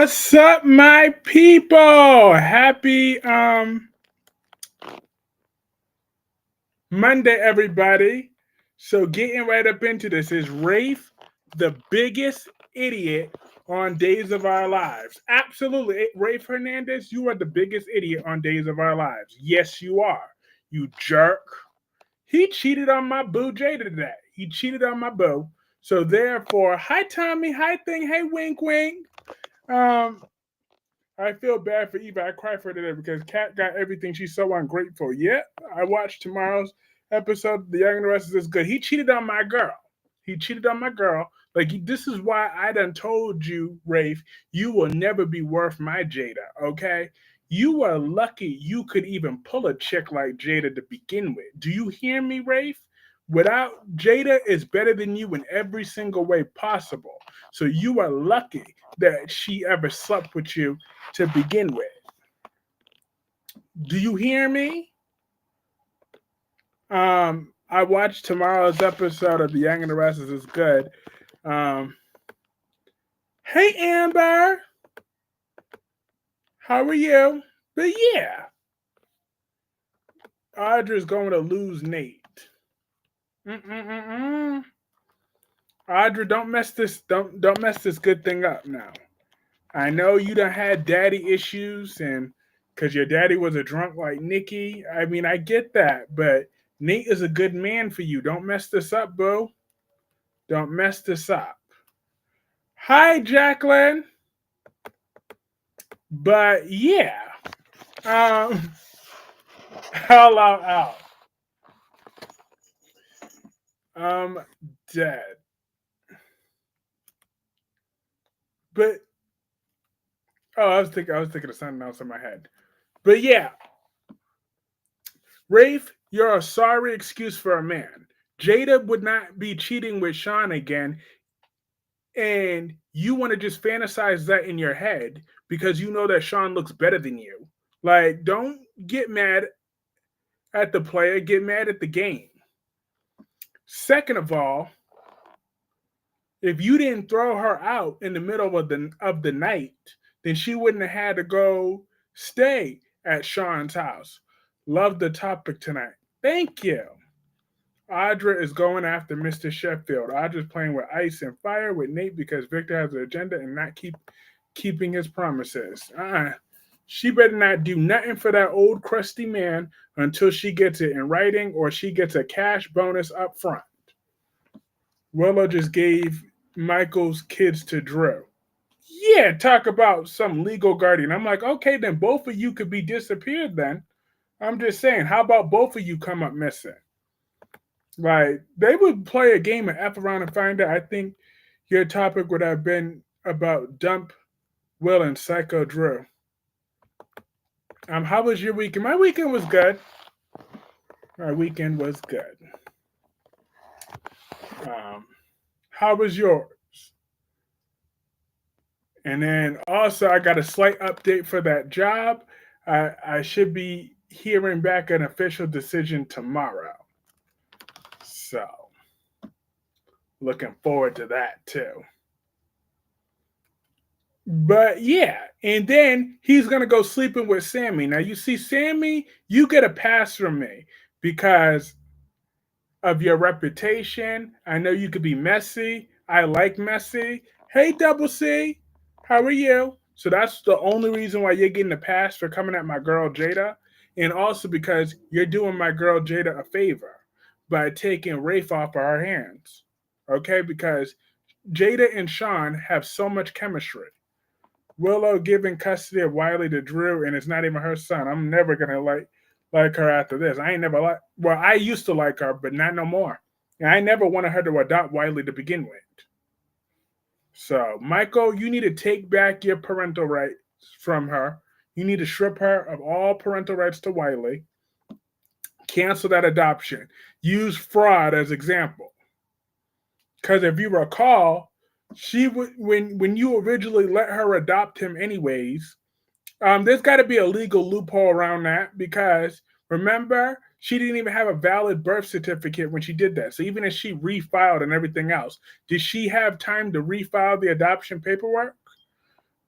What's up, my people? Happy Monday, everybody. So getting right up into this is Rafe, the biggest idiot on Days of Our Lives. Absolutely. Rafe Hernandez, you are the biggest idiot on Days of Our Lives. Yes, you are. You jerk. He cheated on my boo Jada today. He cheated on my boo. So therefore, hi Tommy, hi thing, hey wink wink. Um, I feel bad for Eva. I cry for her today because Kat got everything. She's so ungrateful. Yeah, I watched tomorrow's episode. The Young and the Restless is good. He cheated on my girl. He cheated on my girl. This is why I done told you, Rafe, you will never be worth my Jada, okay? You are lucky you could even pull a chick like Jada to begin with. Do you hear me, Rafe? Without Jada is better than you in every single way possible. So you are lucky that she ever slept with you to begin with. Do you hear me? I watched tomorrow's episode of The Young and the Restless is good. Um, hey Amber, how are you? But yeah, Audra's going to lose Nate. Mm-mm-mm-mm. Audra, don't mess this good thing up now. I know you done had daddy issues and because your daddy was a drunk like Nikki. I mean, I get that, but Nate is a good man for you. Don't mess this up, boo. Don't mess this up. Hi, Jacqueline. But yeah, um, hello, I'm dead. But I was thinking of something else in my head. But yeah, Rafe, you're a sorry excuse for a man. Jada would not be cheating with Sean again, and you want to just fantasize that in your head because you know that Sean looks better than you. Don't get mad at the player, get mad at the game. Second of all, if you didn't throw her out in the middle of the night, then she wouldn't have had to go stay at Sean's house. Love the topic tonight. Thank you. Audra is going after Mr. Sheffield. Audra's playing with ice and fire with Nate because Victor has an agenda and not keeping his promises. She better not do nothing for that old crusty man until she gets it in writing or she gets a cash bonus up front. Willow just gave Michael's kids to Drew. Yeah, talk about some legal guardian. I'm like, okay, then both of you could be disappeared then. I'm just saying, how about both of you come up missing? They would play a game of F around and find out. I think your topic would have been about Dump Will and Psycho Drew. How was your weekend? My weekend was good. My weekend was good. Um, how was yours? And then also, I got a slight update for that job. I should be hearing back an official decision tomorrow. So, looking forward to that too. But yeah, and then he's gonna go sleeping with Sammy. Now you see, Sammy, you get a pass from me because of your reputation. I know you could be messy. I like messy. Hey, Double C, how are you? So that's the only reason why you're getting a pass for coming at my girl Jada, and also because you're doing my girl Jada a favor by taking Rafe off of her hands. Okay, because Jada and Sean have so much chemistry. Willow giving custody of Wiley to Drew, and it's not even her son. I'm never gonna like her after this. I ain't never like. Well, I used to like her, but not no more. And I never wanted her to adopt Wiley to begin with. So, Michael, you need to take back your parental rights from her. You need to strip her of all parental rights to Wiley. Cancel that adoption. Use fraud as example. Because if you recall, she would when you originally let her adopt him anyways. There's got to be a legal loophole around that because remember, she didn't even have a valid birth certificate when she did that. So even if she refiled and everything else, did she have time to refile the adoption paperwork?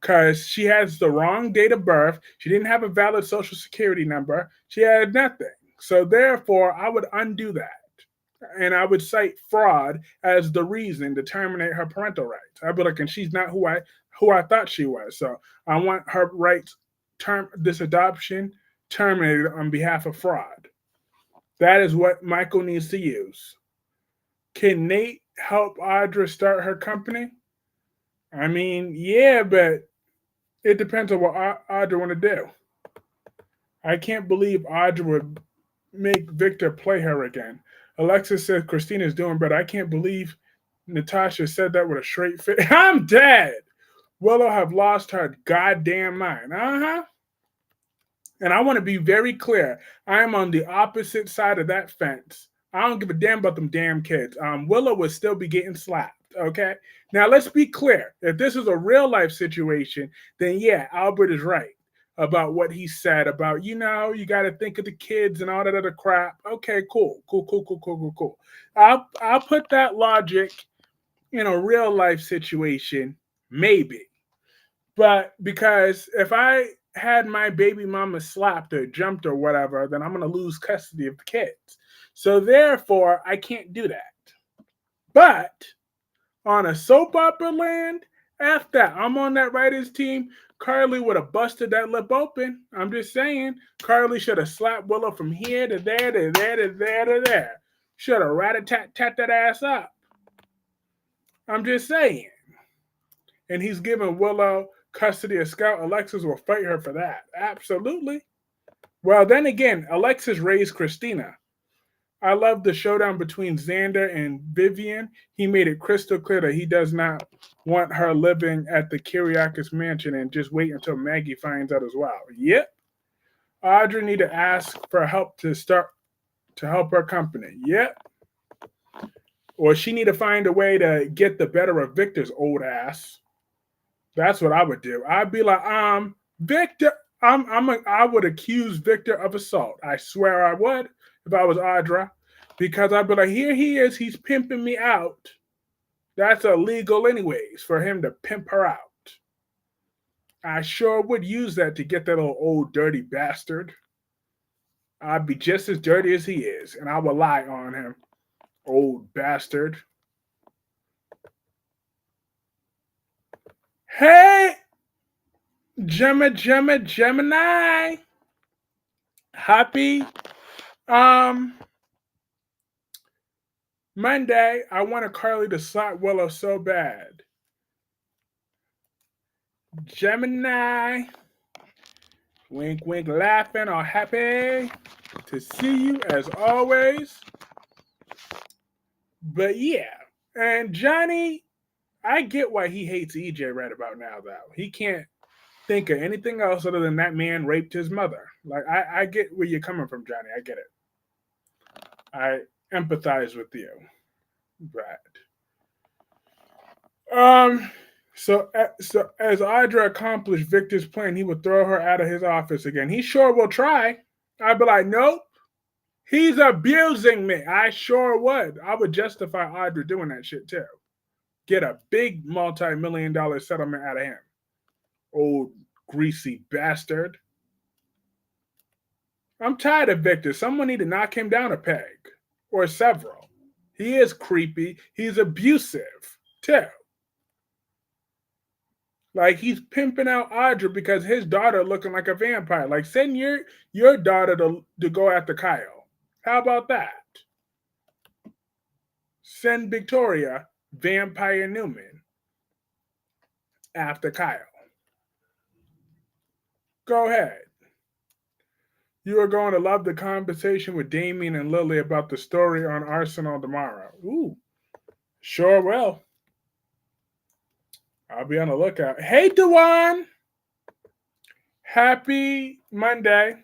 because she has the wrong date of birth. She didn't have a valid social security number. She had nothing. So therefore, I would undo that. And I would cite fraud as the reason to terminate her parental rights. I'd be like, and she's not who I thought she was. So I want her rights this adoption terminated on behalf of fraud. That is what Michael needs to use. Can Nate help Audra start her company? I mean, yeah, but it depends on what Audra want to do. I can't believe Audra would make Victor play her again. Alexis said Christina's doing better. I can't believe Natasha said that with a straight face. I'm dead. Willow have lost her goddamn mind. Uh-huh. And I want to be very clear. I am on the opposite side of that fence. I don't give a damn about them damn kids. Willow would still be getting slapped. Okay. Now let's be clear. If this is a real life situation, then yeah, Albert is right about what he said about, you got to think of the kids and all that other crap. Okay, cool. I'll put that logic in a real life situation, maybe. But because if I had my baby mama slapped or jumped or whatever, then I'm going to lose custody of the kids. So therefore, I can't do that. But on a soap opera land, F that. I'm on that writers team. Carly would have busted that lip open. I'm just saying. Carly should have slapped Willow from here to there to there to there to there. Should have rat-a-tat-tat that ass up. I'm just saying. And he's giving Willow custody of Scout. Alexis will fight her for that. Absolutely. Well, then again, Alexis raised Christina. I love the showdown between Xander and Vivian. He made it crystal clear that he does not want her living at the Kyriakis mansion and just wait until Maggie finds out as well. Yep. Audra need to ask for help to help her company. Yep. Or she need to find a way to get the better of Victor's old ass. That's what I would do. I'd be like, Victor, I would accuse Victor of assault. I swear I would if I was Audra, because I'd be like, here he is, he's pimping me out. That's illegal anyways for him to pimp her out. I sure would use that to get that little old dirty bastard. I'd be just as dirty as he is, and I would lie on him. Old bastard. Hey, Gemini. Happy Monday. I wanted Carly to slap Willow so bad. Gemini. Wink, wink, laughing, all happy to see you as always. But yeah, and Johnny, I get why he hates EJ right about now, though. He can't think of anything else other than that man raped his mother. Like, I get where you're coming from, Johnny. I get it. I empathize with you. But so as Audra accomplished Victor's plan, he would throw her out of his office again. He sure will try. I'd be like, nope. He's abusing me. I sure would. I would justify Audra doing that shit too. Get a big multi-million-dollar settlement out of him. Old greasy bastard. I'm tired of Victor. Someone need to knock him down a peg. Or several. He is creepy. He's abusive too. Like, he's pimping out Audra because his daughter looking like a vampire. Like, send your daughter to go after Kyle. How about that? Send Victoria, Vampire Newman, after Kyle. Go ahead. You are going to love the conversation with Damien and Lily about the story on Arsenal tomorrow. Ooh, sure will. I'll be on the lookout. Hey, Dewan. Happy Monday.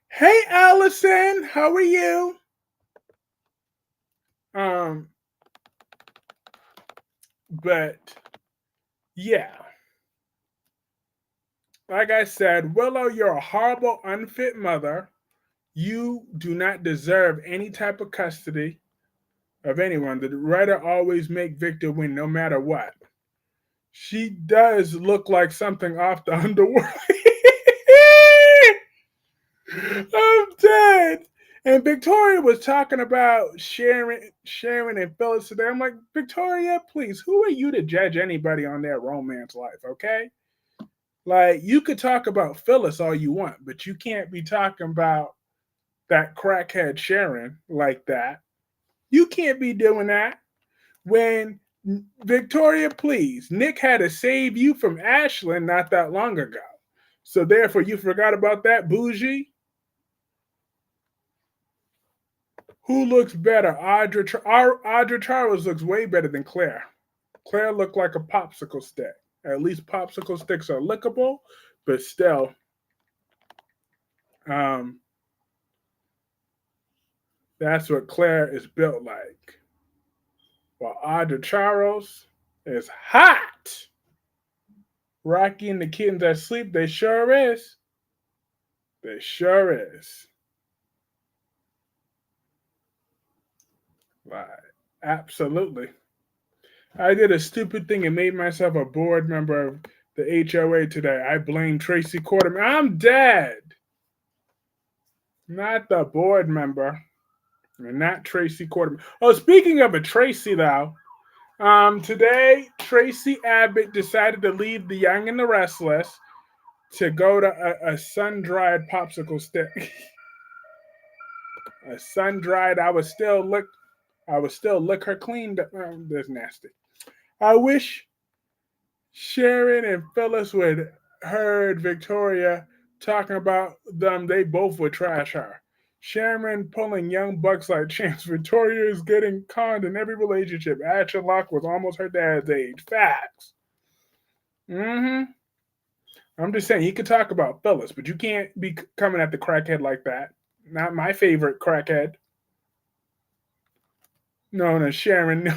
Hey, Allison. How are you? But yeah. Like I said, Willow, you're a horrible, unfit mother. You do not deserve any type of custody of anyone. The writer always make Victor win no matter what. She does look like something off the underworld. I'm dead. And Victoria was talking about Sharon and Phyllis today. I'm like, Victoria, please, who are you to judge anybody on their romance life? Okay, like you could talk about Phyllis all you want, but you can't be talking about that crackhead Sharon like that. You can't be doing that. When Victoria, please, Nick had to save you from Ashlyn not that long ago. So therefore, you forgot about that bougie. Who looks better? Audra Charles looks way better than Claire. Claire looked like a popsicle stick. At least popsicle sticks are lickable, but still, um, that's what Claire is built like. While Audra Charles is hot. Rocky and the kittens are asleep. They sure is. They sure is. Like, absolutely. I did a stupid thing and made myself a board member of the HOA today. I blame Tracy Quarterman. I'm dead. Not the board member. And not Tracy Quarterman. Oh, speaking of a Tracy, though, today Tracy Abbott decided to leave The Young and the Restless to go to a sun-dried popsicle stick. A sun-dried. I would still lick her clean. That's nasty. I wish Sharon and Phyllis would heard Victoria talking about them. They both would trash her. Sharon pulling young bucks like champs. Victoria is getting conned in every relationship. Asher Locke was almost her dad's age. Facts. Mm-hmm. I'm just saying, you could talk about Phyllis, but you can't be coming at the crackhead like that. Not my favorite crackhead. Known as Sharon.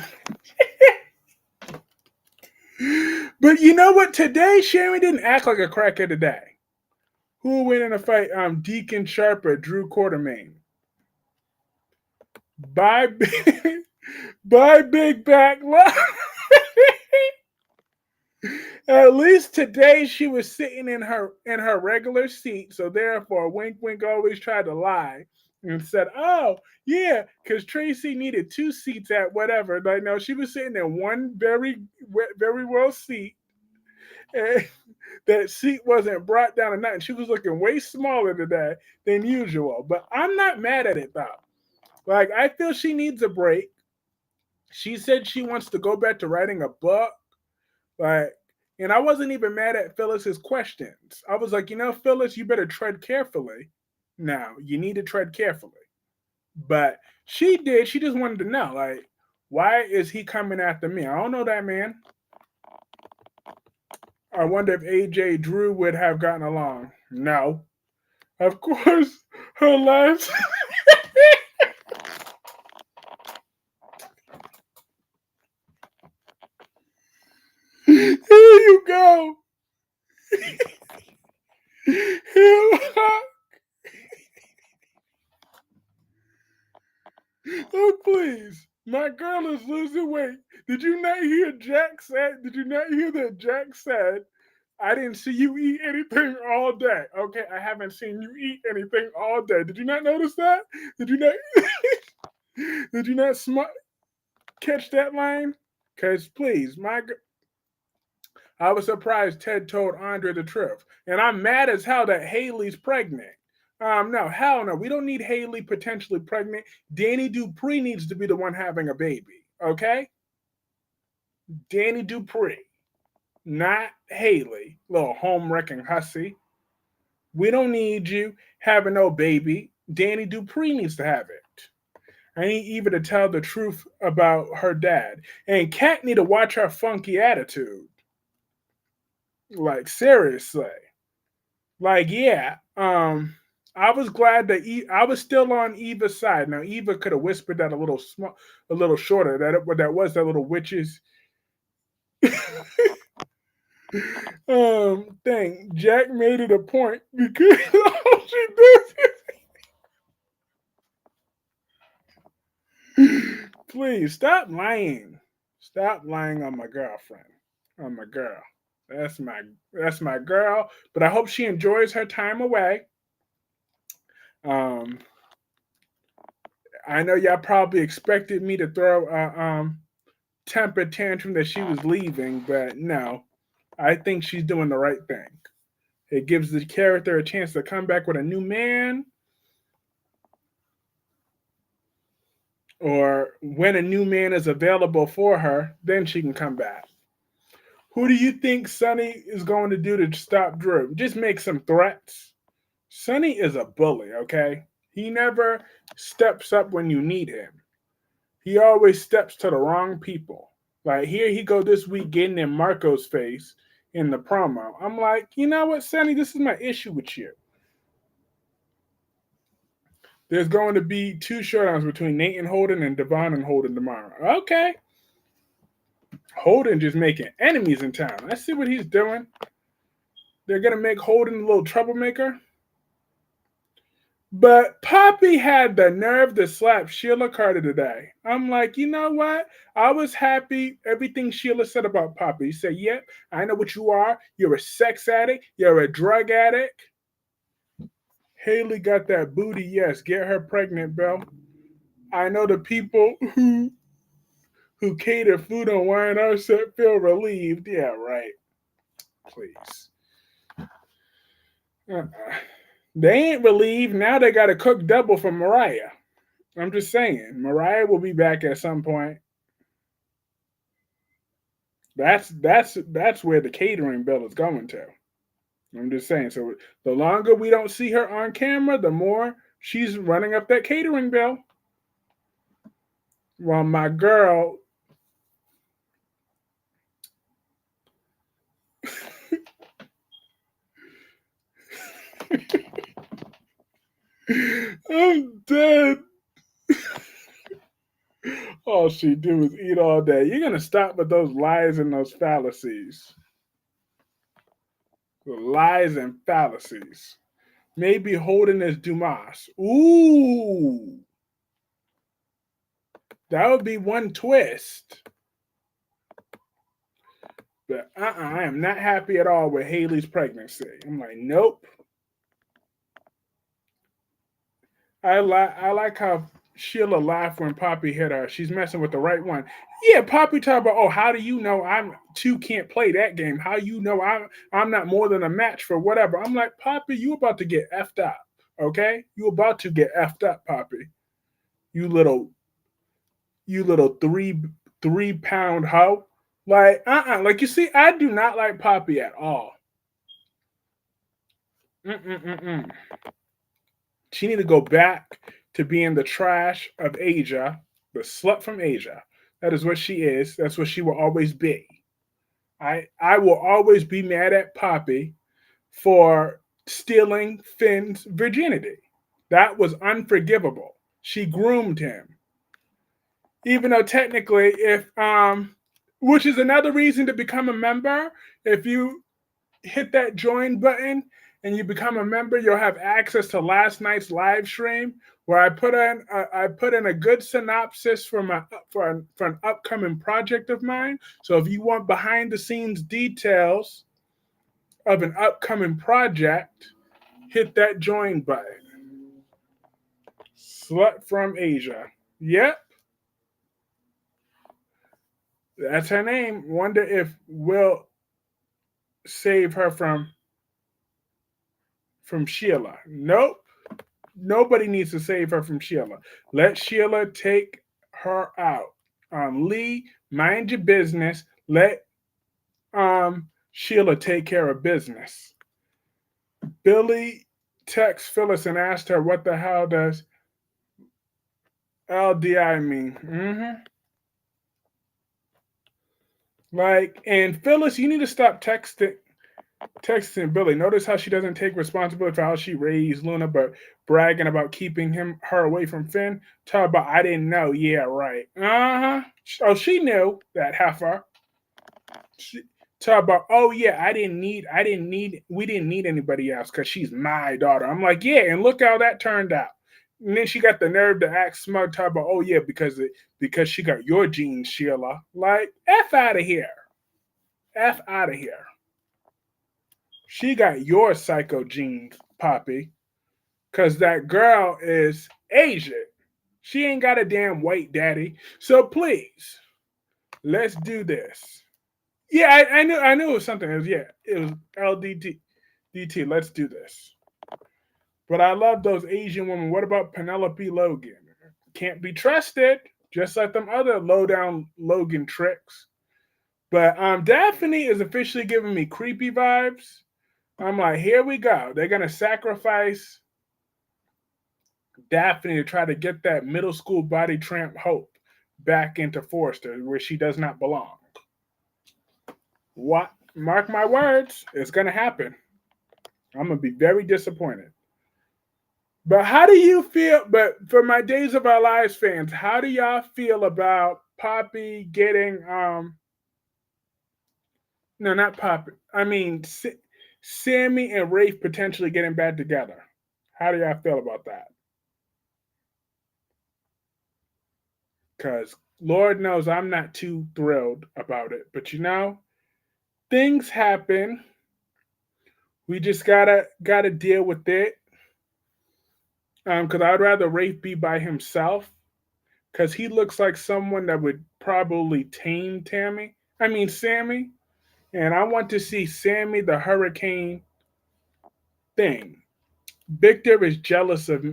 But you know what? Today, Sharon didn't act like a crackhead today. Who will win in a fight? Deacon Sharper, Drew Quartermain. Bye, bye, big back. At least today she was sitting in her regular seat, so therefore Wink Wink always tried to lie and said, "Oh yeah," because Tracy needed two seats at whatever. Like no, she was sitting in one very well seat, and that seat wasn't brought down or nothing. She was looking way smaller today than usual. But I'm not mad at it though. Like I feel she needs a break. She said she wants to go back to writing a book. Like, and I wasn't even mad at Phyllis's questions. I was like, you know, Phyllis, you better tread carefully. Now, you need to tread carefully. But she did. She just wanted to know, like, why is he coming after me? I don't know that man. I wonder if AJ Drew would have gotten along. No. Of course, her last. Here you go. Oh please. My girl is losing weight. Did you not hear Jack said? Did you not hear that Jack said, I didn't see you eat anything all day. Okay, I haven't seen you eat anything all day. Did you not notice that? Did you not did you not catch that line? Cause please, I was surprised Ted told Andre the truth. And I'm mad as hell that Haley's pregnant. No, hell no. We don't need Haley potentially pregnant. Danny Dupree needs to be the one having a baby. Okay? Danny Dupree, not Haley, little home wrecking hussy. We don't need you having no baby. Danny Dupree needs to have it. I need Eva to tell the truth about her dad. And Kat need to watch her funky attitude. Like seriously. Like yeah. I was glad that I was still on Eva's side. Now Eva could have whispered that a little shorter. That was that little witches thing. Jack made it a point because all she does. Please stop lying. Stop lying on my girlfriend. Oh my girl. That's my that's my girl. But I hope she enjoys her time away. Um, I know y'all probably expected me to throw a temper tantrum that she was leaving, but no. I think she's doing the right thing. It gives the character a chance to come back with a new man, or when a new man is available for her, then she can come back. Who do you think Sonny is going to do to stop Drew? Just make some threats. Sonny is a bully, okay? He never steps up when you need him. He always steps to the wrong people. Like here he go this week getting in Marco's face in the promo. I'm like, you know what, Sonny, this is my issue with you. There's going to be two showdowns between Nate and Holden and Devon and Holden tomorrow. Okay. Holden just making enemies in town. I see what he's doing. They're going to make Holden a little troublemaker. But Poppy had the nerve to slap Sheila Carter today. I'm like, you know what? I was happy everything Sheila said about Poppy. He said, yep, I know what you are. You're a sex addict. You're a drug addict. Haley got that booty. Yes, get her pregnant, Bill. I know the people who cater food on wine our set feel relieved. Yeah, right. Please. Uh-uh. They ain't relieved. Now they got to cook double for Mariah. I'm just saying. Mariah will be back at some point. That's where the catering bill is going to. I'm just saying. So the longer we don't see her on camera, the more she's running up that catering bill. While my girl I'm dead. All she do is eat all day. You're gonna stop with those lies and those fallacies. The lies and fallacies. Maybe Holden as Dumas. Ooh. That would be one twist. But I am not happy at all with Haley's pregnancy. I'm like, nope. I like how Sheila laughed when Poppy hit her. She's messing with the right one. Yeah, Poppy talk about, oh, how do you know I'm two can't play that game? How you know I'm not more than a match for whatever? I'm like, Poppy, you about to get effed up. Okay? You about to get effed up, Poppy. You little three pound hoe. Like you see, I do not like Poppy at all. Mm-mm-mm-mm. She need to go back to being the trash of Asia, the slut from Asia. That is what she is. That's what she will always be. I will always be mad at Poppy for stealing Finn's virginity. That was unforgivable. She groomed him. Even though technically if which is another reason to become a member, if you hit that join button and you become a member, you'll have access to last night's live stream where I put in a good synopsis for an upcoming project of mine. So if you want behind the scenes details of an upcoming project, hit that join button. Slut from Asia. Yep, that's her name. Wonder if we'll save her from Sheila. Nope. Nobody needs to save her from Sheila. Let Sheila take her out. Lee, mind your business. Let Sheila take care of business. Billy texts Phyllis and asked her what the hell does LDI mean. And Phyllis, you need to stop texting Billy. Notice how she doesn't take responsibility for how she raised Luna, but bragging about keeping her away from Finn. Talk about I didn't know. Yeah, right. Oh, she knew that heifer. Talk about yeah, we didn't need anybody else because she's my daughter. I'm like, yeah, and look how that turned out. And then she got the nerve to act smug, talk about, oh yeah, because she got your genes, Sheila. Like, F out of here. F out of here. She got your psycho genes, Poppy, because that girl is Asian. She ain't got a damn white daddy. So please, let's do this. Yeah, I knew it was something. It was LDT. DT, let's do this. But I love those Asian women. What about Penelope Logan? Can't be trusted, just like them other low down Logan tricks. But Daphne is officially giving me creepy vibes. I'm like, here we go. They're gonna sacrifice Daphne to try to get that middle school body tramp Hope back into Forrester, where she does not belong. What? Mark my words, it's gonna happen. I'm gonna be very disappointed. But how do you feel? But for my Days of Our Lives fans, how do y'all feel about Poppy getting no, not Poppy. I mean, Sammy and Rafe potentially getting back together. How do y'all feel about that? Because Lord knows I'm not too thrilled about it. But things happen. We just gotta deal with it. Because I'd rather Rafe be by himself. Because he looks like someone that would probably tame Tammy. I mean Sammy. And I want to see Sammy the Hurricane thing. Victor is jealous of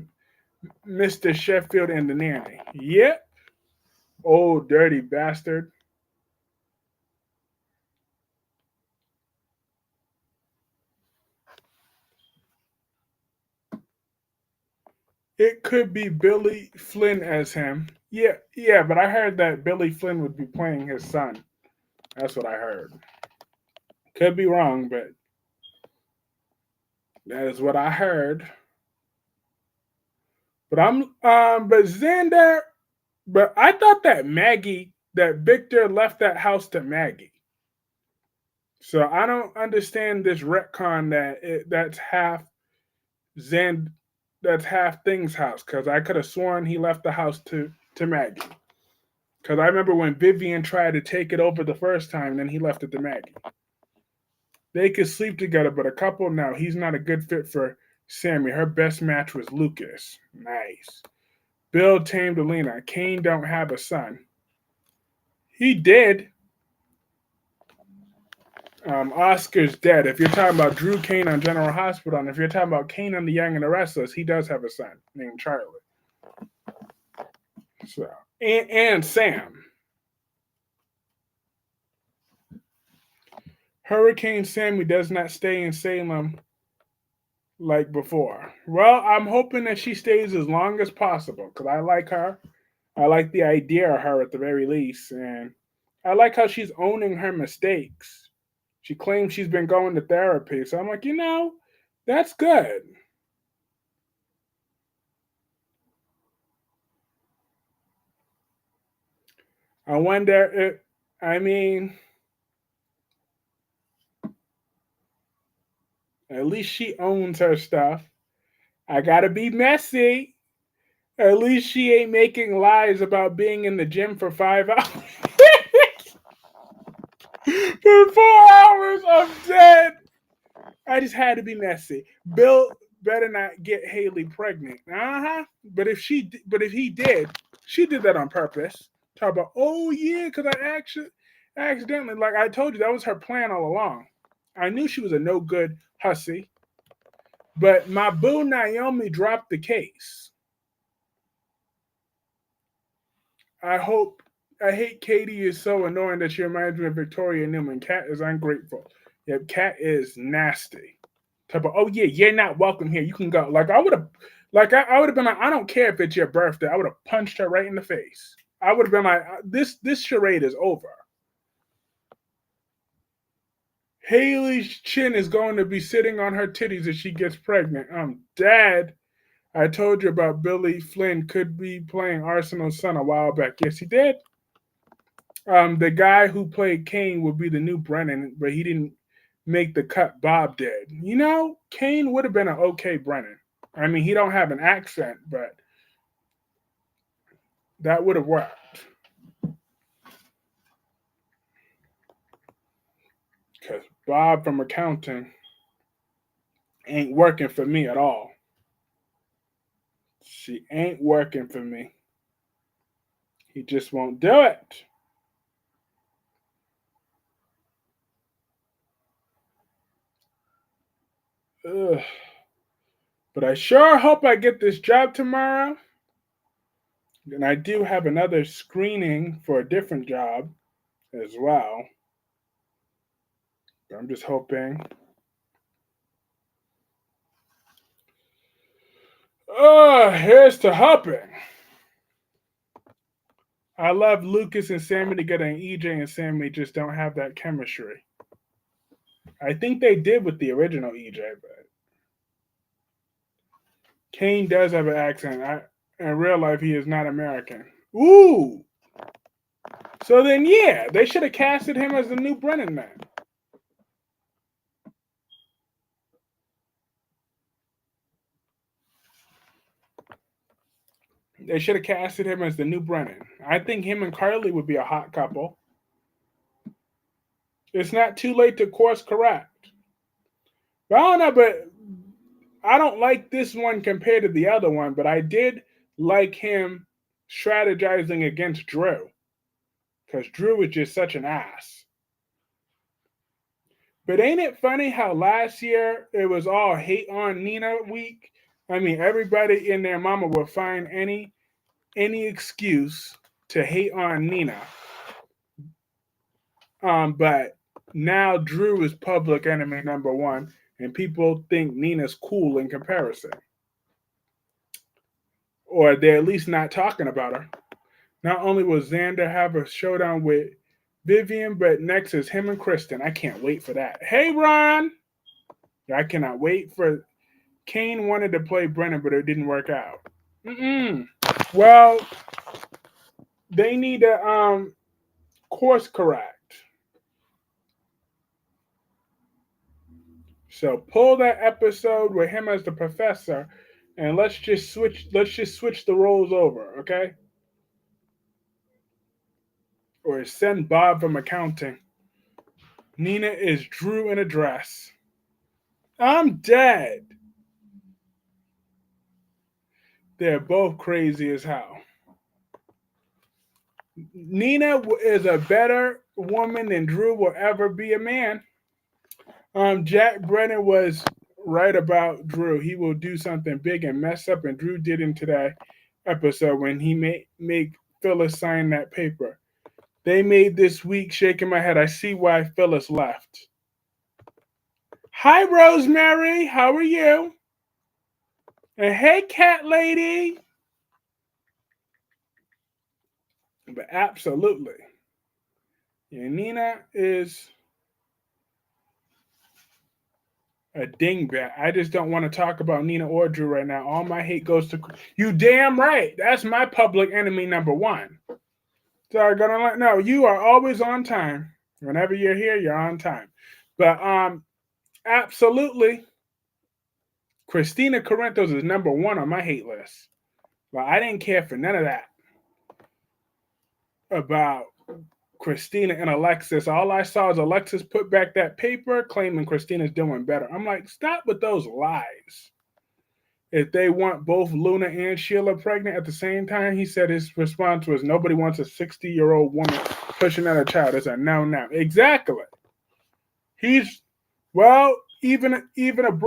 Mr. Sheffield and the nanny. Yep. Oh, dirty bastard. It could be Billy Flynn as him. Yeah, yeah, but I heard that Billy Flynn would be playing his son. That's what I heard. Could be wrong, but that is what I heard. But Xander, but I thought that Victor left that house to Maggie. So I don't understand this retcon that's half Zen, that's half Thing's house, because I could have sworn he left the house to Maggie. Because I remember when Vivian tried to take it over the first time, then he left it to Maggie. They could sleep together, but a couple, no, he's not a good fit for Sammy. Her best match was Lucas. Nice. Bill tamed Alina. Kane don't have a son. He did. Oscar's dead. If you're talking about Drew Kane on General Hospital, and if you're talking about Kane on The Young and the Restless, he does have a son named Charlie. So and Sam. Hurricane Sammy does not stay in Salem like before. Well, I'm hoping that she stays as long as possible because I like her. I like the idea of her at the very least, and I like how she's owning her mistakes. She claims she's been going to therapy, so I'm like, that's good. I wonder if, I mean, at least she owns her stuff. I gotta be messy. At least she ain't making lies about being in the gym for 5 hours. For 4 hours, I'm dead. I just had to be messy. Bill better not get Haley pregnant. But if he did, she did that on purpose. Talk about, oh yeah, because I actually accidentally, like I told you, that was her plan all along. I knew she was a no good hussy, but my boo Naomi dropped the case. I hope. I hate Katie is so annoying that she reminds me of Victoria Newman. Kat is ungrateful. Yep, Kat is nasty. Type of, oh yeah, you're not welcome here. You can go. Like I would have, I would have been like, I don't care if it's your birthday. I would have punched her right in the face. I would have been like, this charade is over. Haley's chin is going to be sitting on her titties if she gets pregnant. Dad, I told you about Billy Flynn could be playing Arsenal's son a while back. Yes, he did. The guy who played Kane would be the new Brennan, but he didn't make the cut. Bob did. Kane would have been an okay Brennan. I mean, he don't have an accent, but that would have worked. Bob from accounting ain't working for me at all. She ain't working for me. He just won't do it. Ugh. But I sure hope I get this job tomorrow. And I do have another screening for a different job as well. I'm just hoping. Here's to hoping. I love Lucas and Sammy together, and EJ and Sammy just don't have that chemistry. I think they did with the original EJ, but Kane does have an accent. In real life, he is not American. Ooh! So then, yeah, they should have casted him as the new Brennan then. They should have casted him as the new Brennan. I think him and Carly would be a hot couple. It's not too late to course correct. But I don't know, but I don't like this one compared to the other one, but I did like him strategizing against Drew. Because Drew is just such an ass. But ain't it funny how last year it was all hate on Nina week? I mean, everybody and their mama would find any excuse to hate on Nina. But now Drew is public enemy number one, and people think Nina's cool in comparison. Or they're at least not talking about her. Not only will Xander have a showdown with Vivian, but next is him and Kristen. I can't wait for that. Hey, Ron! I cannot wait for. Kane wanted to play Brennan, but it didn't work out. Well, they need to course correct. So pull that episode with him as the professor, and let's just switch the roles over, okay? Or send Bob from accounting. Nina is Drew in a dress. I'm dead. They're both crazy as hell. Nina is a better woman than Drew will ever be a man. Jack Brennan was right about Drew. He will do something big and mess up, and Drew did in today's episode when he make Phyllis sign that paper. They made this week shaking my head. I see why Phyllis left. Hi, Rosemary. How are you? And hey, cat lady. But absolutely. Yeah, Nina is a dingbat. I just don't want to talk about Nina or Drew right now. All my hate goes to you. Damn right. That's my public enemy number one. So I'm gonna let no. You are always on time. Whenever you're here, you're on time. But absolutely, Christina Corinthos is number one on my hate list. Well, I didn't care for none of that about Christina and Alexis. All I saw is Alexis put back that paper claiming Christina's doing better. I'm like, stop with those lies. If they want both Luna and Sheila pregnant at the same time, he said his response was, nobody wants a 60-year-old woman pushing out a child. It's a no. Exactly. Even a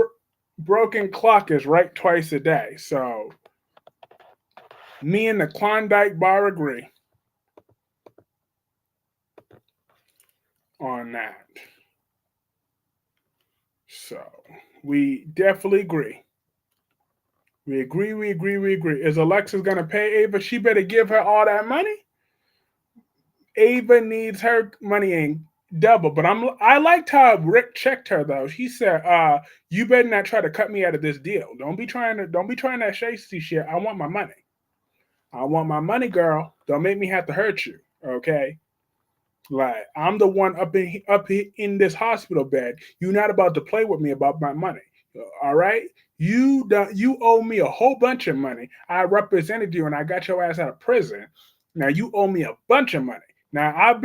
broken clock is right twice a day. So me and the Klondike bar agree on that. So we definitely agree. We agree. Is Alexis going to pay Ava? She better give her all that money. Ava needs her money in double. But I liked how Rick checked her though. He said, you better not try to cut me out of this deal. Don't be trying that shasty shit. I want my money. I want my money, girl. Don't make me have to hurt you. Okay? Like, I'm the one up in this hospital bed. You're not about to play with me about my money. All right? You owe me a whole bunch of money. I represented you and I got your ass out of prison. Now you owe me a bunch of money. Now I've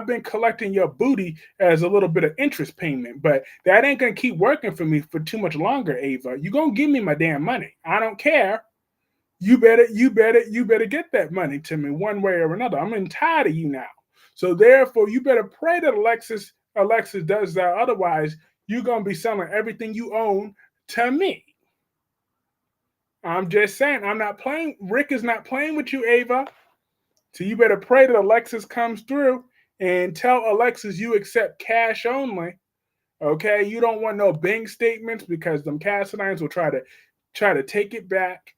been collecting your booty as a little bit of interest payment, but that ain't gonna keep working for me for too much longer, Ava. You gonna give me my damn money. I don't care. You better get that money to me one way or another. I'm tired of you now. So therefore, you better pray that Alexis does that. Otherwise, you're gonna be selling everything you own to me. I'm just saying, I'm not playing. Rick is not playing with you, Ava. So you better pray that Alexis comes through and tell Alexis you accept cash only. Okay, you don't want no bank statements because them Cassadines will try to take it back.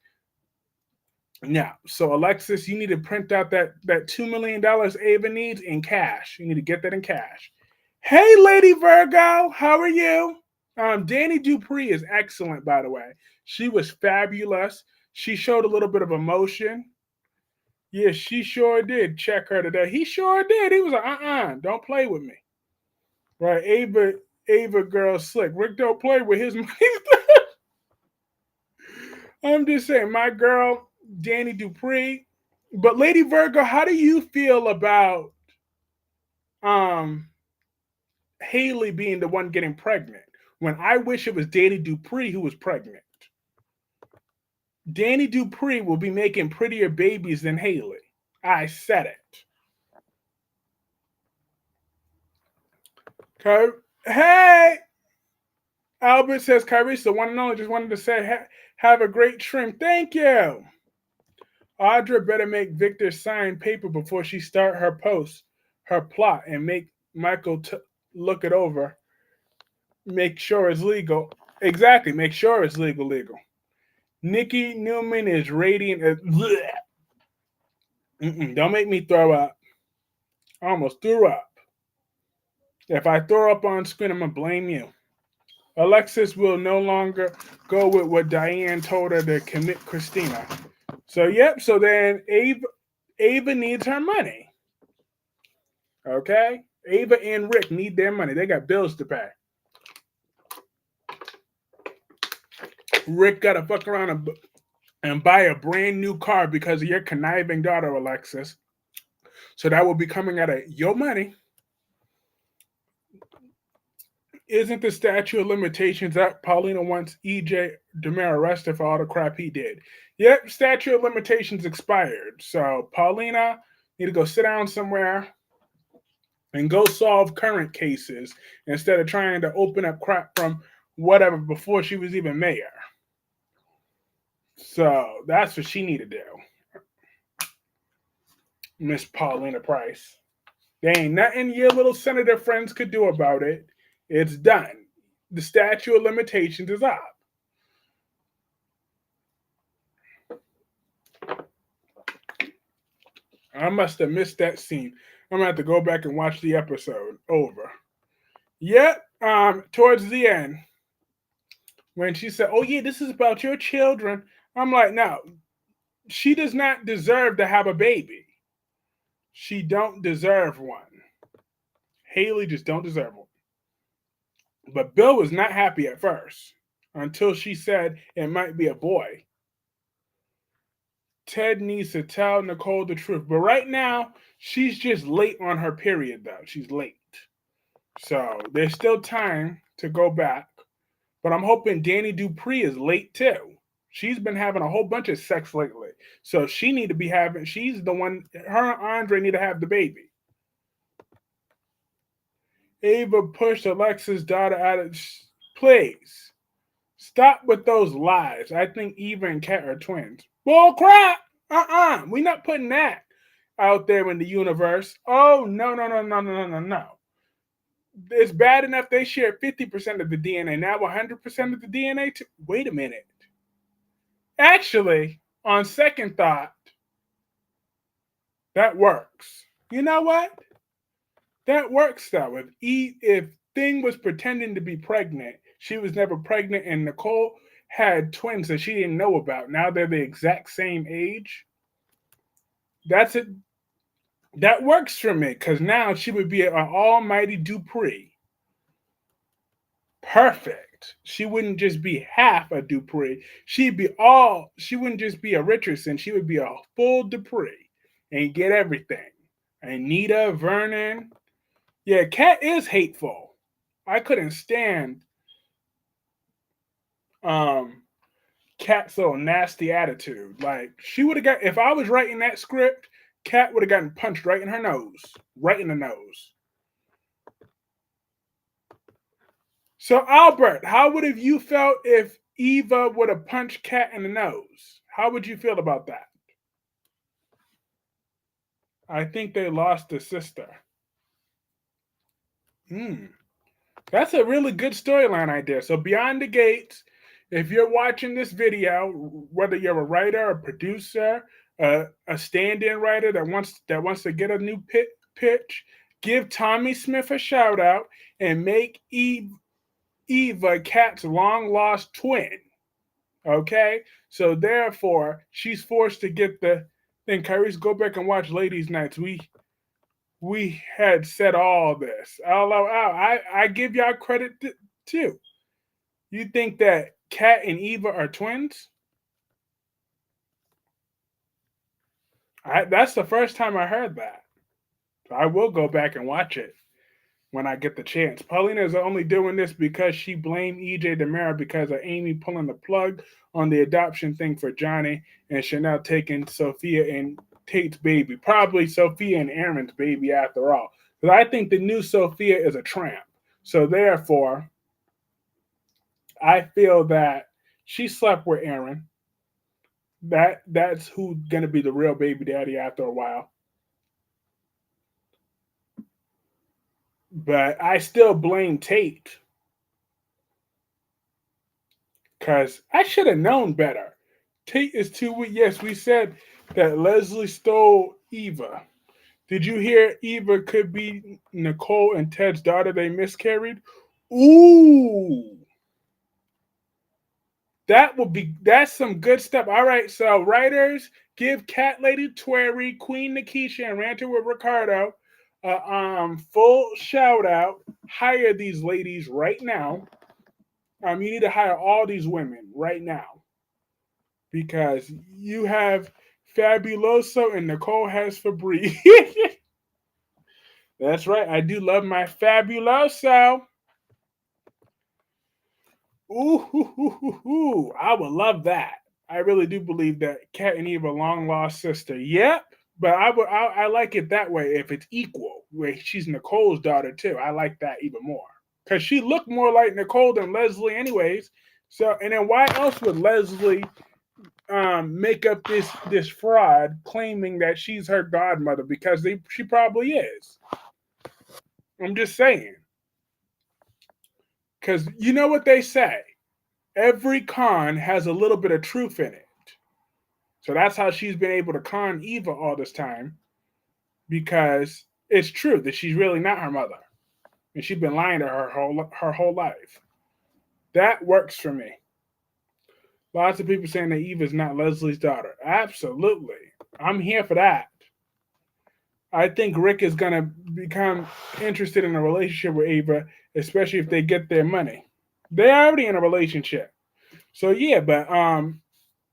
Now, so Alexis, you need to print out that $2 million Ava needs in cash. You need to get that in cash. Hey, Lady Virgo, how are you? Danny Dupree is excellent, by the way. She was fabulous. She showed a little bit of emotion. Yeah, she sure did check her today. He sure did. He was like, don't play with me. Right, Ava girl slick. Rick don't play with his money. I'm just saying, my girl, Danny Dupree. But Lady Virgo, how do you feel about um Haley being the one getting pregnant? When I wish it was Danny Dupree who was pregnant. Danny Dupree will be making prettier babies than Haley. I said it. Okay. Hey, Albert says, Kyrie's the one and only. Just wanted to say, have a great trim. Thank you. Audra better make Victor sign paper before she start her plot, and make Michael look it over. Make sure it's legal. Exactly. Make sure it's legal. Nikki Newman is radiant. Don't make me throw up. I almost threw up. If I throw up on screen, I'm going to blame you. Alexis will no longer go with what Diane told her to commit Christina. So, yep. So then Ava needs her money. Okay? Ava and Rick need their money. They got bills to pay. Rick got to fuck around and buy a brand new car because of your conniving daughter, Alexis. So that will be coming out of your money. Isn't the statute of limitations that Paulina wants EJ Demare arrested for all the crap he did? Yep, statute of limitations expired. So Paulina need to go sit down somewhere and go solve current cases instead of trying to open up crap from whatever before she was even mayor. So that's what she need to do. Miss Paulina Price. There ain't nothing your little senator friends could do about it. It's done. The statute of limitations is up. I must have missed that scene. I'm gonna have to go back and watch the episode over. Yep. Towards the end, when she said, "Oh yeah, this is about your children," I'm like, "No, she does not deserve to have a baby. She don't deserve one. Haley just don't deserve one." But Bill was not happy at first until she said it might be a boy. Ted needs to tell Nicole the truth. But right now, she's just late on her period, though. She's late. So there's still time to go back. But I'm hoping Danny Dupree is late too. She's been having a whole bunch of sex lately. So she need to be having, she's the one, her and Andre need to have the baby. Ava pushed Alexa's daughter out of, please. Stop with those lies. I think Eva and Kat are twins. Bull crap. We're not putting that out there in the universe. Oh, no. It's bad enough they share 50% of the DNA. Now 100% of the DNA? Wait a minute. Actually, on second thought, that works. You know what? That works, though. If Thing was pretending to be pregnant, she was never pregnant, and Nicole had twins that she didn't know about. Now they're the exact same age. That's it. That works for me because now she would be an almighty Dupree. Perfect. She wouldn't just be half a Dupree. She'd be all. She wouldn't just be a Richardson. She would be a full Dupree and get everything. Anita, Vernon. Yeah, Kat is hateful. I couldn't stand um Kat's little nasty attitude. Like she would have got if I was writing that script, Kat would have gotten punched right in her nose, right in the nose. So Albert, how would have you felt if Eva would have punched Kat in the nose? How would you feel about that? I think they lost a sister. Hmm. That's a really good storyline idea. So Beyond the Gates, if you're watching this video, whether you're a writer, a producer, a stand-in writer that wants to get a new pitch, give Tommy Smith a shout out and make Eva Kat's long lost twin. Okay, so therefore she's forced to get the thing. Kyrie's go back and watch Ladies Nights. We had said all this. I give y'all credit too. You think that Kat and Eva are twins? That's the first time I heard that. So I will go back and watch it when I get the chance. Paulina is only doing this because she blamed EJ Demera because of Amy pulling the plug on the adoption thing for Johnny and Chanel taking Sophia and Tate's baby. Probably Sophia and Aaron's baby after all. Because I think the new Sophia is a tramp. So therefore, I feel that she slept with Aaron. That's who's gonna be the real baby daddy after a while. But I still blame Tate because I should have known better. Tate is too weak. Yes, we said that Leslie stole Eva. Did you hear Eva could be Nicole and Ted's daughter they miscarried? Ooh. That's some good stuff. All right, so writers, give Cat Lady Twerry, Queen Nakisha, and Ranter with Ricardo full shout out. Hire these ladies right now. You need to hire all these women right now because you have Fabuloso and Nicole has Fabri. That's right. I do love my Fabuloso. Ooh, I would love that. I really do believe that Kat and Eve are long lost sister. Yep, but I like it that way if it's equal. Where she's Nicole's daughter too. I like that even more because she looked more like Nicole than Leslie, anyways. So and then why else would Leslie make up this fraud claiming that she's her godmother because she probably is. I'm just saying because you know what they say. Every con has a little bit of truth in it. So that's how she's been able to con Eva all this time because it's true that she's really not her mother. And she's been lying to her whole life. That works for me. Lots of people saying that Eva's not Leslie's daughter. Absolutely. I'm here for that. I think Rick is going to become interested in a relationship with Eva, especially if they get their money. They're already in a relationship. So yeah, but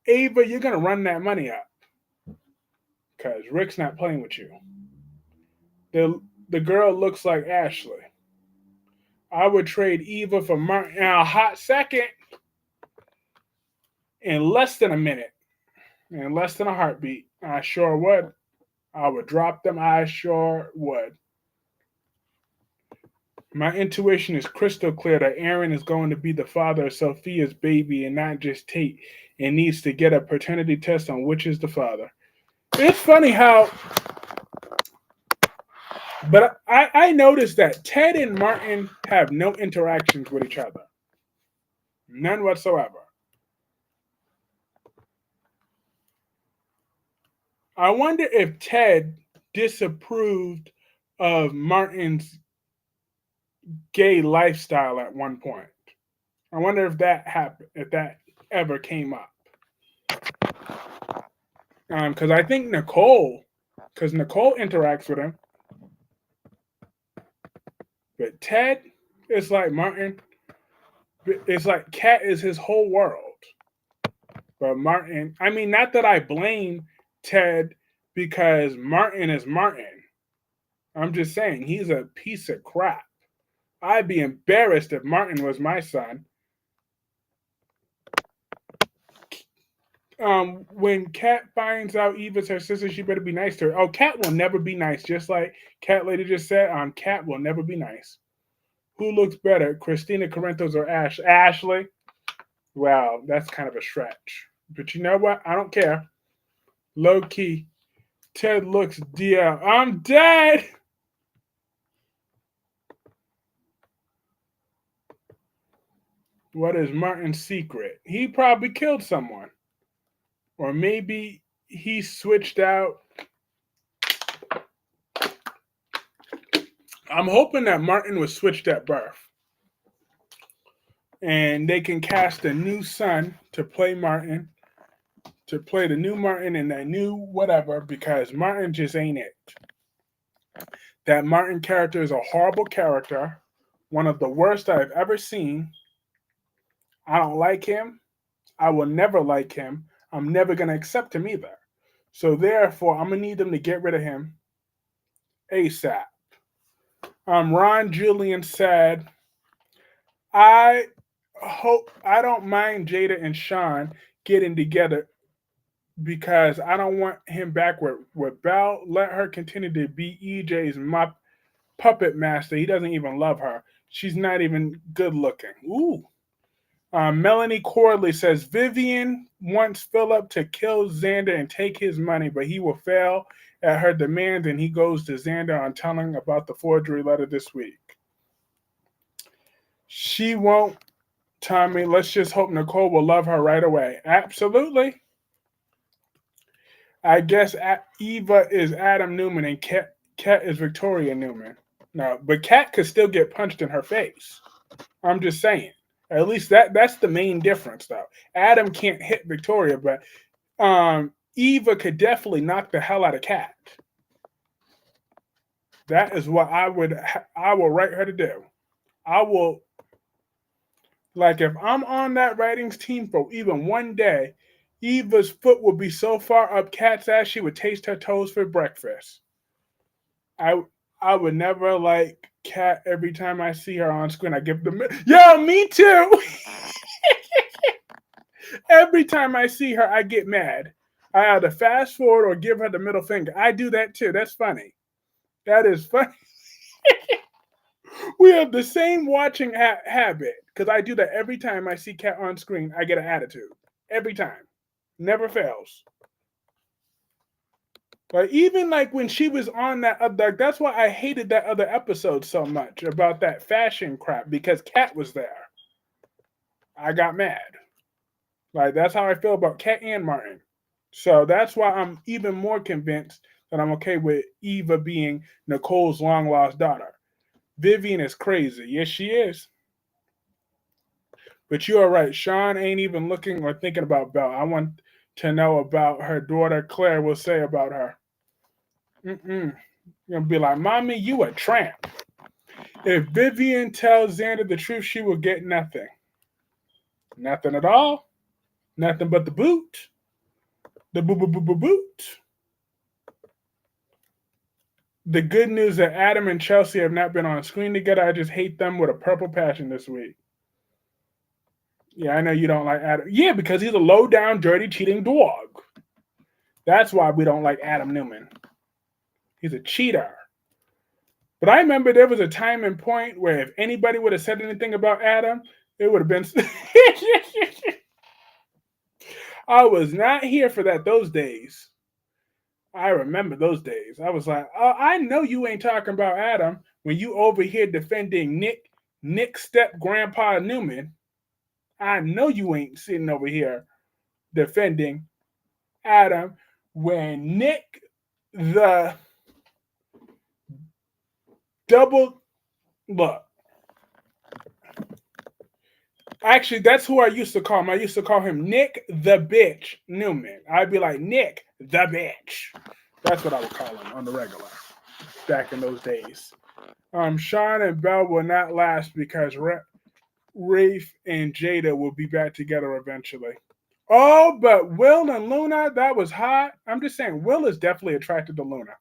Ava, you're gonna run that money up because Rick's not playing with you. The girl looks like Ashley. I would trade Eva for Martin in a hot second, in less than a minute, in less than a heartbeat. I sure would. I would drop them. I sure would. My intuition is crystal clear that Aaron is going to be the father of Sophia's baby and not just Tate, and needs to get a paternity test on which is the father. It's funny how, but I noticed that Ted and Martin have no interactions with each other. None whatsoever. I wonder if Ted disapproved of Martin's gay lifestyle at one point. I wonder if that happened, if that ever came up. Because I think because Nicole interacts with him, but Ted is like Martin. It's like Cat is his whole world. But Martin, I mean, not that I blame Ted because Martin is Martin. I'm just saying, he's a piece of crap. I'd be embarrassed if Martin was my son. When Kat finds out Eva's her sister, she better be nice to her. Oh, Kat will never be nice. Just like Cat Lady just said, Kat will never be nice. Who looks better, Christina Corinthos or Ashley? Wow, that's kind of a stretch. But you know what? I don't care. Low key, Ted looks DL. I'm dead. What is Martin's secret? He probably killed someone. Or maybe he switched out. I'm hoping that Martin was switched at birth. And they can cast a new son to play Martin, to play the new Martin and that new whatever, because Martin just ain't it. That Martin character is a horrible character, one of the worst I've ever seen. I don't like him. I will never like him. I'm never going to accept him either. So therefore, I'm going to need them to get rid of him ASAP. Ron Julian said, I don't mind Jada and Sean getting together because I don't want him back with Belle. Let her continue to be EJ's puppet master. He doesn't even love her. She's not even good looking. Ooh. Melanie Corley says Vivian wants Philip to kill Xander and take his money, but he will fail at her demands, and he goes to Xander on telling about the forgery letter this week. She won't, Tommy. Let's just hope Nicole will love her right away. Absolutely. I guess Eva is Adam Newman and Kat is Victoria Newman. No, but Kat could still get punched in her face. I'm just saying. At least that's the main difference, though. Adam can't hit Victoria, but Eva could definitely knock the hell out of Kat. That is what I will write her to do. I will, like, if I'm on that writings team for even one day, Eva's foot would be so far up Kat's ass she would taste her toes for breakfast. I would never like Kat. Every time I see her on screen, I give them. Yo, me too. Every time I see her, I get mad. I either fast forward or give her the middle finger. I do that too. That's funny. That is funny. We have the same watching habit because I do that every time I see Kat on screen. I get an attitude every time. Never fails. Like even like when she was on that other, that's why I hated that other episode so much about that fashion crap because Kat was there. I got mad. Like that's how I feel about Kat and Martin. So that's why I'm even more convinced that I'm okay with Eva being Nicole's long lost daughter. Vivian is crazy. Yes, she is. But you are right. Sean ain't even looking or thinking about Belle. I want to know about her daughter Claire will say about her. You're gonna be like, Mommy, you a tramp. If Vivian tells Xander the truth, she will get nothing. Nothing at all. Nothing but the boot. The boot. The good news that Adam and Chelsea have not been on screen together. I just hate them with a purple passion this week. Yeah, I know you don't like Adam. Yeah, because he's a low down, dirty, cheating dog. That's why we don't like Adam Newman. He's a cheater. But I remember there was a time and point where if anybody would have said anything about Adam, it would have been. I was not here for that those days. I remember those days. I was like, oh, I know you ain't talking about Adam when you over here defending Nick step grandpa Newman. I know you ain't sitting over here defending Adam when Nick the double look. Actually, that's who I used to call him. I used to call him Nick the Bitch Newman. I'd be like, Nick the Bitch. That's what I would call him on the regular back in those days. Sean and Belle will not last because Rafe and Jada will be back together eventually. Oh, but Will and Luna, that was hot. I'm just saying, Will is definitely attracted to Luna.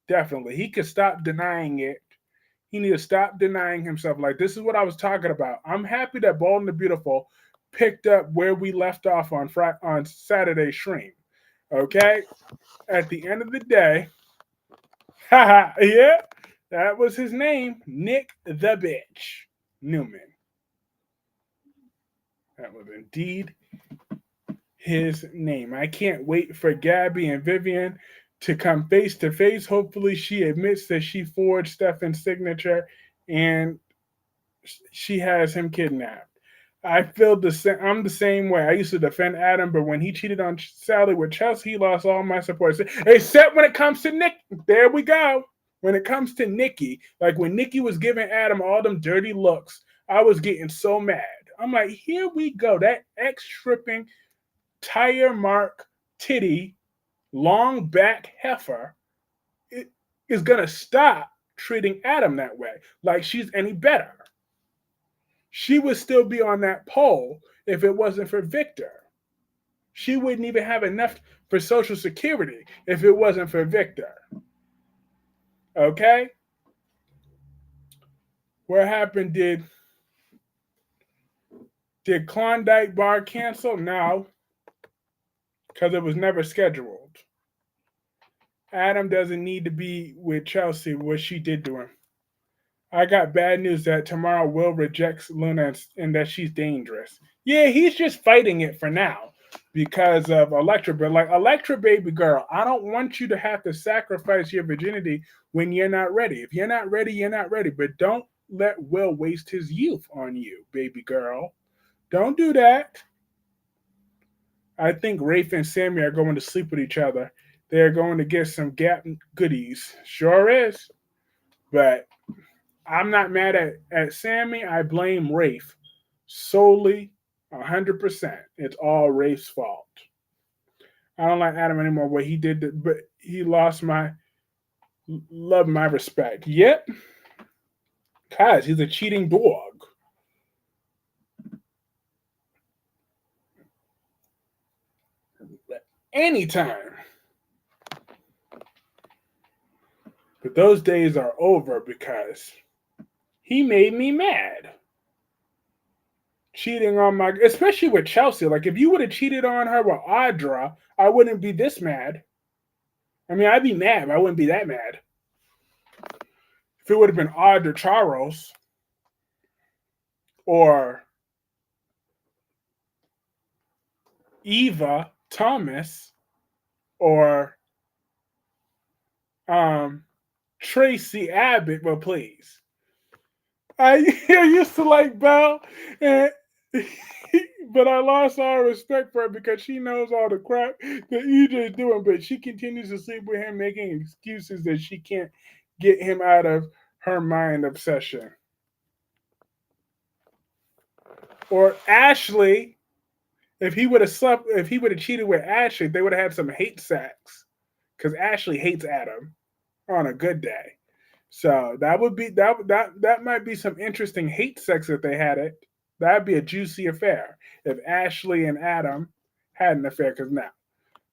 Definitely. He could stop denying it. He need to stop denying himself. Like, this is what I was talking about. I'm happy that Bold and the Beautiful picked up where we left off on Saturday stream. Okay? At the end of the day, haha, yeah, that was his name, Nick the Bitch Newman. That was indeed his name. I can't wait for Gabby and Vivian to come face to face. Hopefully, she admits that she forged Stefan's signature and she has him kidnapped. I feel the same. I'm the same way. I used to defend Adam, but when he cheated on Sally with Chelsea, he lost all my support. Except when it comes to Nick. There we go. When it comes to Nikki, like when Nikki was giving Adam all them dirty looks, I was getting so mad. I'm like, here we go. That X stripping tire mark titty long back heifer is gonna stop treating Adam that way, like she's any better. She would still be on that pole if it wasn't for Victor. She wouldn't even have enough for Social Security if it wasn't for Victor. Okay? What happened? Did Klondike Bar cancel? No, because it was never scheduled. Adam doesn't need to be with Chelsea, what she did to him. I got bad news that tomorrow Will rejects Luna and that she's dangerous. Yeah, he's just fighting it for now because of Electra. But like Electra, baby girl, I don't want you to have to sacrifice your virginity when you're not ready. If you're not ready, you're not ready. But don't let Will waste his youth on you, baby girl. Don't do that. I think Rafe and Sammy are going to sleep with each other. They're going to get some Gap goodies. Sure is. But I'm not mad at Sammy. I blame Rafe solely 100%. It's all Rafe's fault. I don't like Adam anymore. What he did, but he lost my love, my respect. Yep. Guys, he's a cheating dog. Anytime. But those days are over because he made me mad. Cheating on my, especially with Chelsea. Like if you would have cheated on her with Audra, I wouldn't be this mad. I mean, I'd be mad, but I wouldn't be that mad. If it would have been Audra Charles or Eva Thomas or Tracy Abbott, well, please. I used to like Belle, and but I lost all respect for her because she knows all the crap that EJ is doing, but she continues to sleep with him, making excuses that she can't get him out of her mind obsession. Or Ashley, if he would have cheated with Ashley, they would have had some hate sex because Ashley hates Adam on a good day. So that might be some interesting hate sex if they had it. That'd be a juicy affair if Ashley and Adam had an affair. Because now,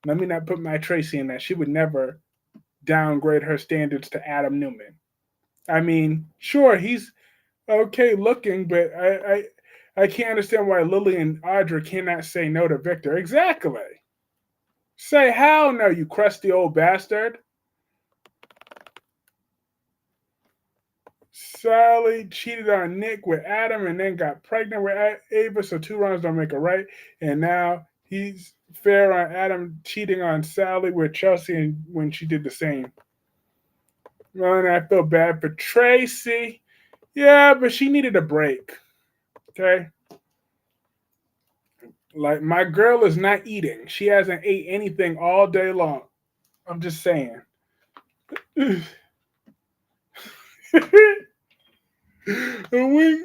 let me not put my Tracy in that. She would never downgrade her standards to Adam Newman. I mean, sure, he's okay looking, but I can't understand why Lily and Audra cannot say no to Victor. Exactly. Say hell no, you crusty old bastard. Sally cheated on Nick with Adam and then got pregnant with Ava, so two wrongs don't make a right. And now he's fair on Adam cheating on Sally with Chelsea and when she did the same. Well, and I feel bad for Tracy. Yeah, but she needed a break. Okay? Like, my girl is not eating. She hasn't ate anything all day long. I'm just saying. we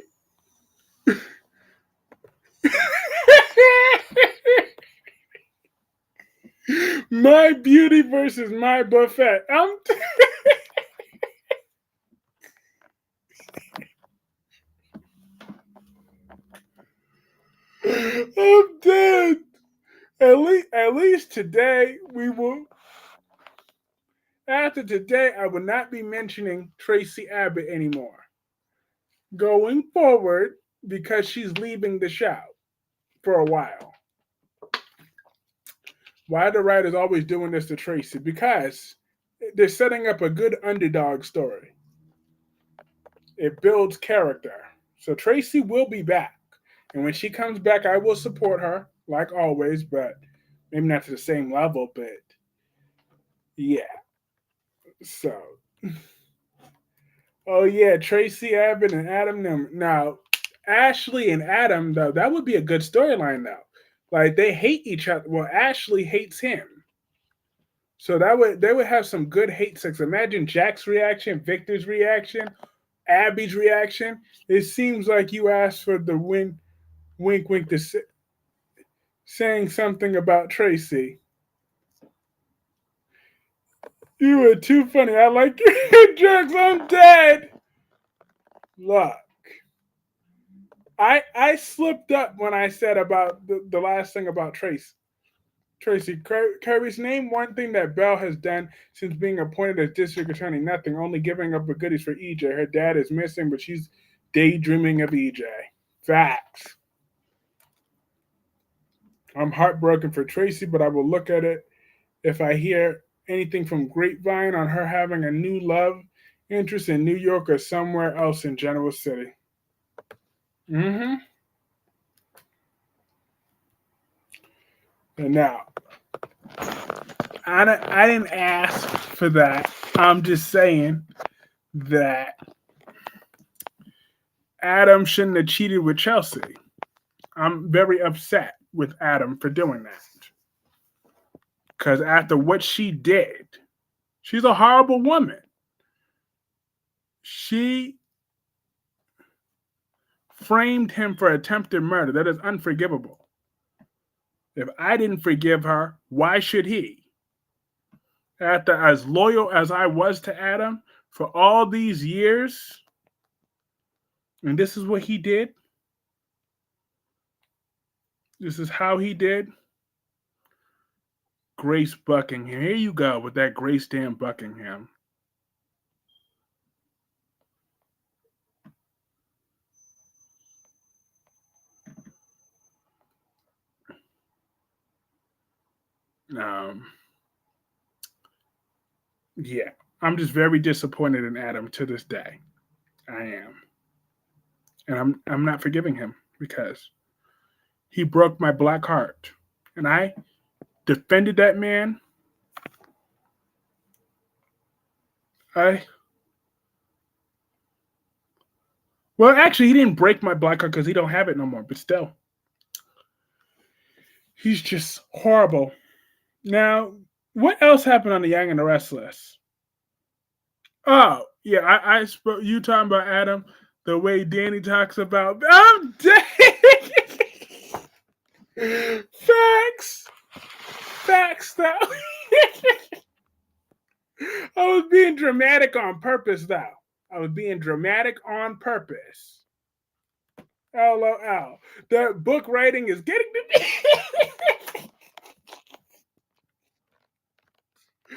my beauty versus my buffet. I'm dead. At least today we will. After today, I will not be mentioning Tracy Abbott anymore. Going forward, because she's leaving the show for a while. Why the writer's always doing this to Tracy? Because they're setting up a good underdog story. It builds character. So Tracy will be back. And when she comes back, I will support her, like always, but maybe not to the same level, but yeah. So, oh yeah, Tracy Abbott and Adam. Now, Ashley and Adam, though, that would be a good storyline, though. Like, they hate each other. Well, Ashley hates him. So that would they would have some good hate sex. Imagine Jack's reaction, Victor's reaction, Abby's reaction. It seems like you asked for the wink, wink, to saying something about Tracy. You were too funny. I like your jokes. I'm dead. Look, I slipped up when I said about the last thing about Tracy. Kirby's name one thing that Belle has done since being appointed as district attorney. Nothing, only giving up the goodies for EJ. Her dad is missing, but she's daydreaming of EJ. Facts. I'm heartbroken for Tracy, but I will look at it if I hear anything from Grapevine on her having a new love interest in New York or somewhere else in General City. Mm-hmm. And now, I didn't ask for that. I'm just saying that Adam shouldn't have cheated with Chelsea. I'm very upset with Adam for doing that. Because after what she did, she's a horrible woman. She framed him for attempted murder. That is unforgivable. If I didn't forgive her, why should he? After as loyal as I was to Adam for all these years, and this is what he did. This is how he did. Grace Buckingham. Here you go with that Grace damn Buckingham. Um, yeah, I'm just very disappointed in Adam to this day. I am, and I'm not forgiving him because he broke my black heart, and I defended that man. I well, actually, he didn't break my black heart because he don't have it no more. But still, he's just horrible. Now, what else happened on the Young and the Restless? Oh, yeah, I spoke. You talking about Adam? The way Danny talks about. I'm dead. Facts. Facts, though. I was being dramatic on purpose, though. I was being dramatic on purpose. LOL. That book writing is getting to me.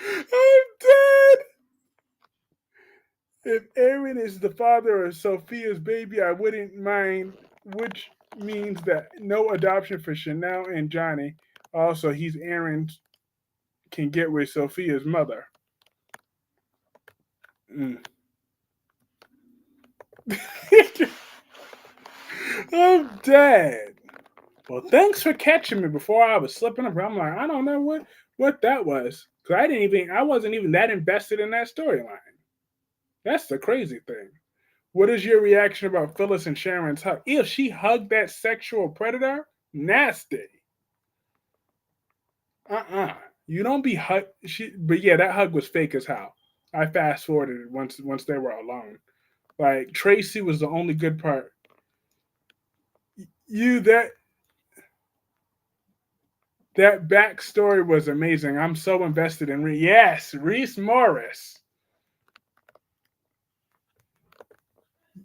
I'm dead. If Aaron is the father of Sophia's baby, I wouldn't mind, which means that no adoption for Chanel and Johnny. Also, he's Aaron's can get with Sophia's mother. Mm. I'm dead. Well, thanks for catching me before I was slipping up. I'm like, I don't know what that was because I wasn't even that invested in that storyline. That's the crazy thing. What is your reaction about Phyllis and Sharon's hug? If she hugged that sexual predator, nasty. You don't be hug. But yeah, that hug was fake as hell. I fast forwarded it once they were alone. Like Tracy was the only good part. You that backstory was amazing. I'm so invested in yes, Reese Morris.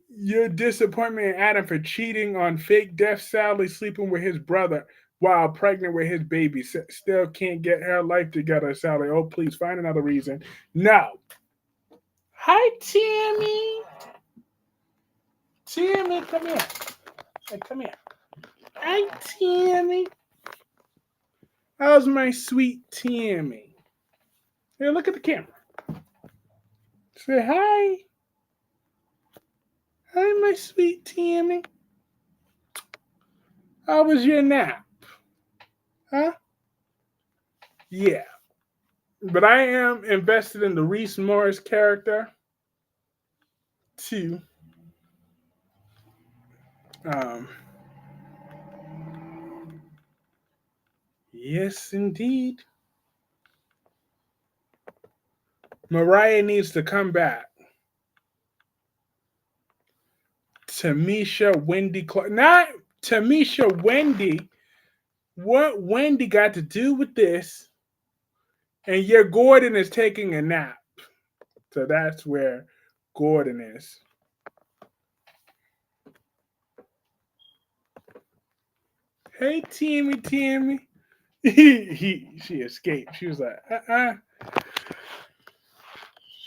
Your disappointment in Adam for cheating on fake Death Sally sleeping with his brother. while pregnant with his baby. Still can't get her life together. Sally, oh, please find another reason. No. Hi, Tammy. Tammy, come here. Hey, come here. Hi, Tammy. How's my sweet Tammy? Here, look at the camera. Say hi. Hi, my sweet Tammy. How was your nap? Huh? Yeah. But I am invested in the Reese Morris character too. Um, yes, indeed. Mariah needs to come back. Tamisha Wendy Clark. Not Tamisha Wendy. What Wendy got to do with this? And your Gordon is taking a nap. So that's where Gordon is. Hey, Tammy. She escaped. She was like,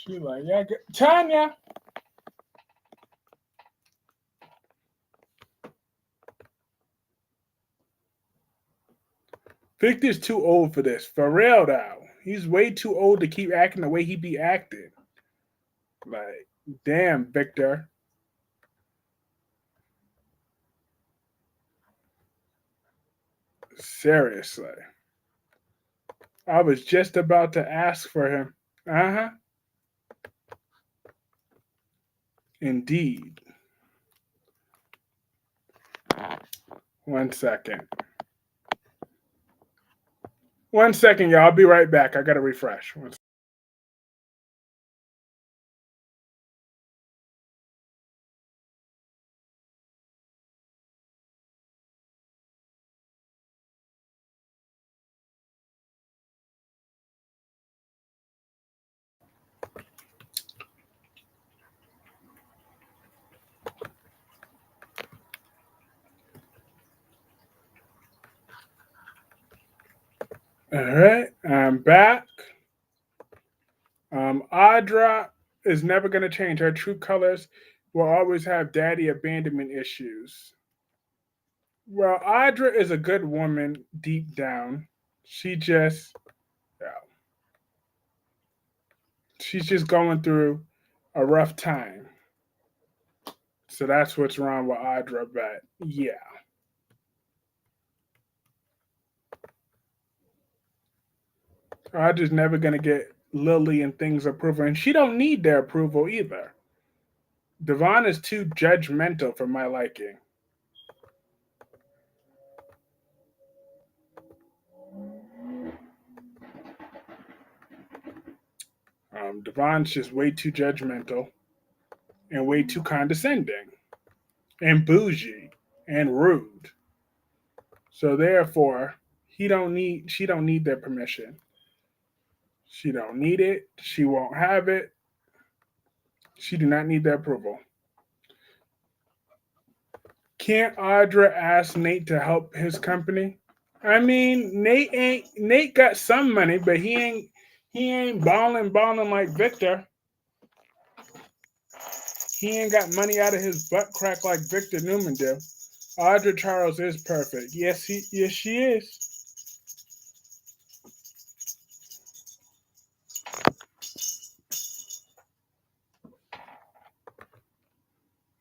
She was like, yeah, Tanya. Victor's too old for this. For real, though. He's way too old to keep acting the way he be acting. Like, damn, Victor. Seriously. I was just about to ask for him. Uh huh. Indeed. 1 second. 1 second, y'all. I'll be right back. I got to refresh. All right. I'm back. Audra is never going to change. Her true colors will always have daddy abandonment issues. Well, Audra is a good woman deep down. She just, yeah, she's just going through a rough time. So that's what's wrong with Audra. But yeah, Audra's never going to get Lily and things approval. And she don't need their approval either. Devon is too judgmental for my liking. Devon's just way too judgmental and way too condescending and bougie and rude. So therefore, she don't need their permission. She don't need it. She won't have it. She do not need their approval. Can't Audra ask Nate to help his company? I mean, Nate got some money, but he ain't balling like Victor. He ain't got money out of his butt crack like Victor Newman did. Audra Charles is perfect. Yes she is.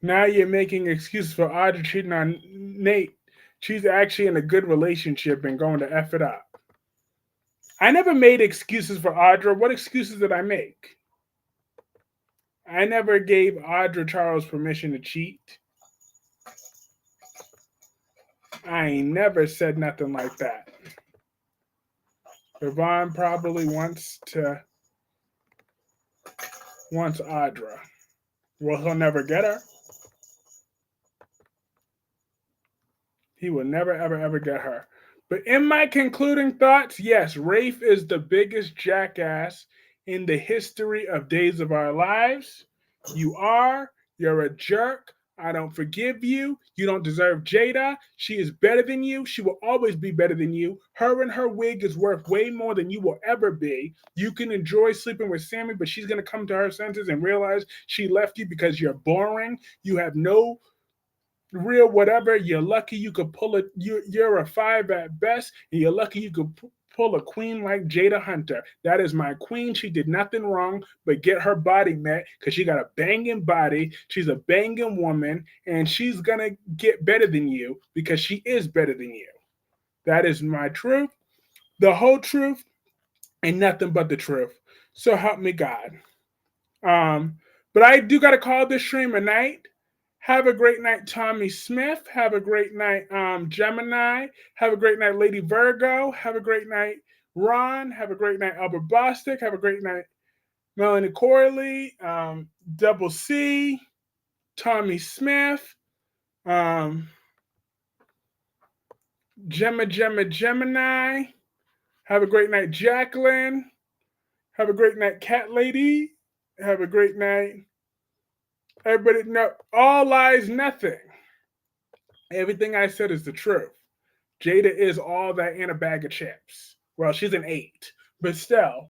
Now you're making excuses for Audra cheating on Nate. She's actually in a good relationship and going to F it up. I never made excuses for Audra. What excuses did I make? I never gave Audra Charles permission to cheat. I ain't never said nothing like that. Yvonne probably wants Audra. Well, he'll never get her. He will never, ever get her. But in my concluding thoughts, yes, Rafe is the biggest jackass in the history of Days of Our Lives. You are. You're a jerk. I don't forgive you. You don't deserve Jada. She is better than you. She will always be better than you. Her and her wig is worth way more than you will ever be. You can enjoy sleeping with Sammy, but she's going to come to her senses and realize she left you because you're boring. You have no real whatever. You're lucky you could pull it. You're a five at best, and you're lucky you could pull a queen like Jada Hunter. That is my queen. She did nothing wrong but get her body met because she got a banging body. She's a banging woman, and she's gonna get better than you because she is better than you. That is my truth, the whole truth, and nothing but the truth. So help me God. Um, but I do got to call this stream a night. Have a great night, Tommy Smith. Have a great night, Gemini. Have a great night, Lady Virgo. Have a great night, Ron. Have a great night, Albert Bostic. Have a great night, Melanie Corley, Double C, Tommy Smith, um, Gemini. Have a great night, Jacqueline. Have a great night, Cat Lady. Have a great night. Everybody, no, all lies, nothing. Everything I said is the truth. Jada is all that in a bag of chips. Well, she's an 8, but still,